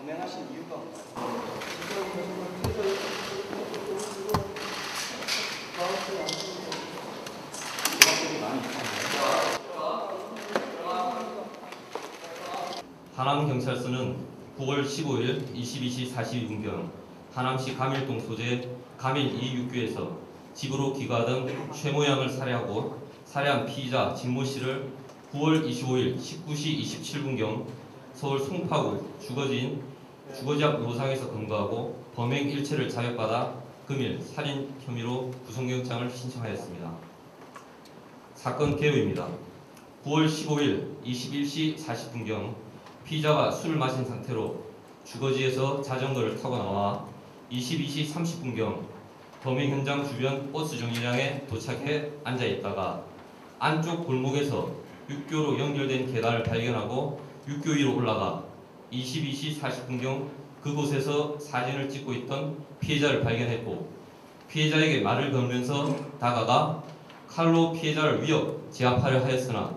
범행하신 이유가 뭔가요? 하남경찰서는 9월 15일 22시 42분경 하남시 가밀동 소재 가밀 2육교에서 집으로 귀가하던 최모 양을 살해하고 살해한 피의자 진모 씨를 9월 25일 19시 27분경 서울 송파구 주거지 앞 노상에서 검거하고 범행 일체를 자백받아 금일 살인 혐의로 구속영장을 신청하였습니다. 사건 개요입니다. 9월 15일 21시 40분경 피의자가 술을 마신 상태로 주거지에서 자전거를 타고 나와 22시 30분경 범행 현장 주변 버스 정류장에 도착해 앉아있다가 안쪽 골목에서 육교로 연결된 계단을 발견하고 육교 위로 올라가 22시 40분경 그곳에서 사진을 찍고 있던 피해자를 발견했고 피해자에게 말을 걸면서 다가가 칼로 피해자를 위협, 제압하려 하였으나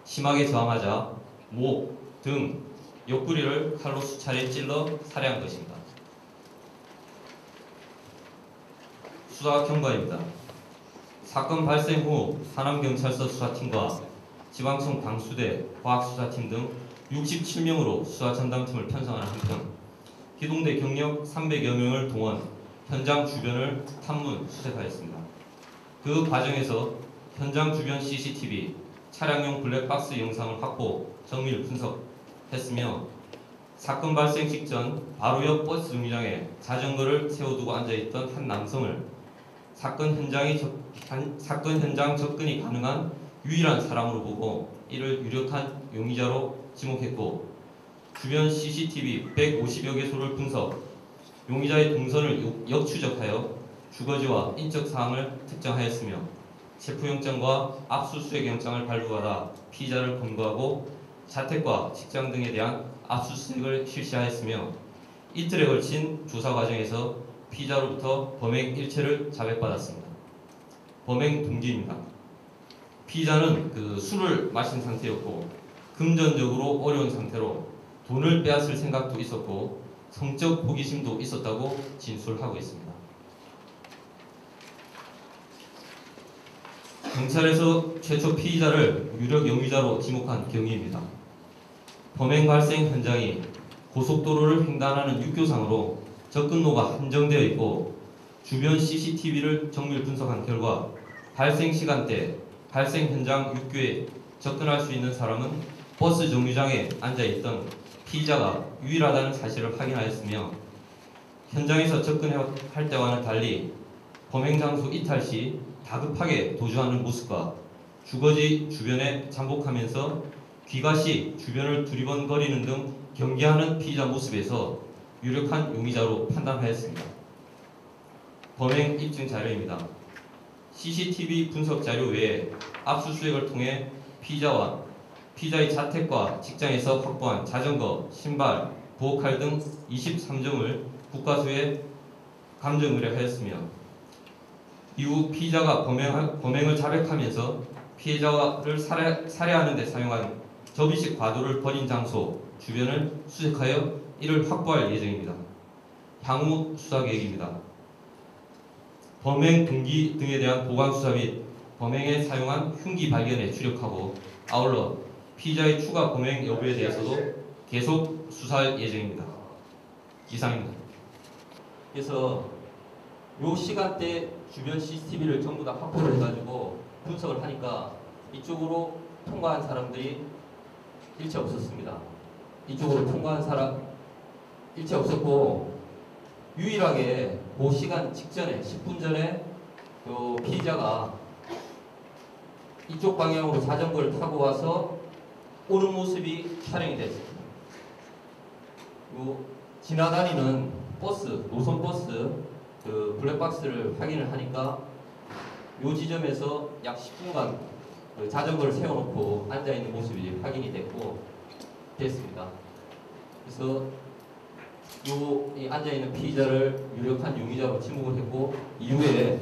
심하게 저항하자 목, 등, 옆구리를 칼로 수차례 찔러 살해한 것입니다. 수사 경과입니다. 사건 발생 후 하남경찰서 수사팀과 지방청 방수대 과학수사팀 등 67명으로 수사 전담팀을 편성하는 한편 기동대 경력 300여 명을 동원 현장 주변을 탐문 수색하였습니다. 그 과정에서 현장 주변 CCTV, 차량용 블랙박스 영상을 확보, 정밀 분석했으며 사건 발생 직전 바로 옆 버스 정류장에 자전거를 세워두고 앉아있던 한 남성을 사건 현장 접근이 가능한 유일한 사람으로 보고 이를 유력한 용의자로 지목했고 주변 CCTV 150여 개소를 분석, 용의자의 동선을 역추적하여 주거지와 인적 사항을 특정하였으며 체포영장과 압수수색영장을 발부받아 피의자를 검거하고 자택과 직장 등에 대한 압수수색을 실시하였으며 이틀에 걸친 조사 과정에서 피의자로부터 범행 일체를 자백받았습니다. 범행 동기입니다. 피의자는 술을 마신 상태였고 금전적으로 어려운 상태로 돈을 빼앗을 생각도 있었고 성적 호기심도 있었다고 진술하고 있습니다. 경찰에서 최초 피의자를 유력 용의자로 지목한 경위입니다. 범행 발생 현장이 고속도로를 횡단하는 육교상으로 접근로가 한정되어 있고 주변 CCTV를 정밀 분석한 결과 발생 시간대, 발생 현장 육교에 접근할 수 있는 사람은 버스 정류장에 앉아있던 피의자가 유일하다는 사실을 확인하였으며 현장에서 접근할 때와는 달리 범행 장소 이탈 시 다급하게 도주하는 모습과 주거지 주변에 잠복하면서 귀가 시 주변을 두리번거리는 등 경계하는 피의자 모습에서 유력한 용의자로 판단하였습니다. 범행 입증 자료입니다. CCTV 분석 자료 외에 압수수색을 통해 피의자와 피의자의 자택과 직장에서 확보한 자전거, 신발, 부엌칼 등 23점을 국과수에 감정 의뢰하였으며 이후 피의자가 범행을 자백하면서 피해자를 살해하는 데 사용한 접이식 과도를 버린 장소 주변을 수색하여 이를 확보할 예정입니다. 향후 수사 계획입니다. 범행 동기 등에 대한 보강 수사 및 범행에 사용한 흉기 발견에 주력하고 아울러 피의자의 추가 범행 여부에 대해서도 계속 수사할 예정입니다. 이상입니다. 그래서 요 시간대 주변 CCTV를 전부 다 확보를 해가지고 분석을 하니까 이쪽으로 통과한 사람들이 일체 없었습니다. 이쪽으로 통과한 사람 일체 없었고 유일하게 그 시간 직전에 10분 전에 요 피의자가 이쪽 방향으로 자전거를 타고 와서 오는 모습이 촬영이 됐습니다. 요 지나다니는 버스, 노선 버스 그 블랙박스를 확인을 하니까 요 지점에서 약 10분간 그 자전거를 세워놓고 앉아있는 모습이 확인이 됐습니다. 그래서 이 앉아있는 피의자를 유력한 용의자로 지목을 했고 이후에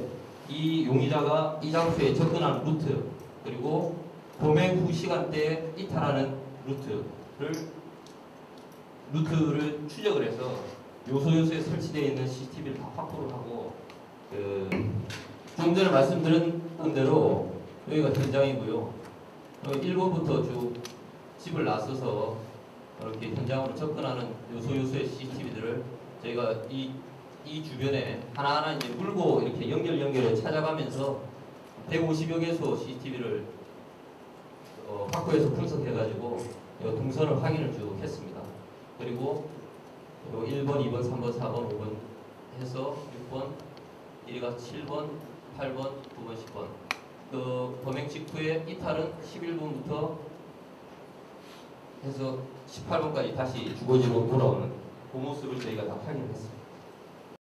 이 용의자가 이 장소에 접근하는 루트 그리고 범행 후 시간대에 이탈하는 루트를 루트를 추적을 해서 요소에 설치되어 있는 CCTV를 다 확보를 하고 좀 전에 말씀드린 대로 여기가 현장이고요. 1번부터 쭉 집을 나서서 이렇게 현장으로 접근하는 요소의 CCTV들을 저희가 이 주변에 하나하나 이제 물고 이렇게 연결을 찾아가면서 150여 개소 CCTV를 확보해서 분석해가지고 동선을 확인을 쭉 했습니다. 그리고 1번, 2번, 3번, 4번, 5번 해서 6번, 이리가 7번, 8번, 9번, 10번. 범행 직후에 이탈은 11번부터 해서 18번까지 다시 주거지로 돌아오는 그 모습을 저희가 다 확인했습니다.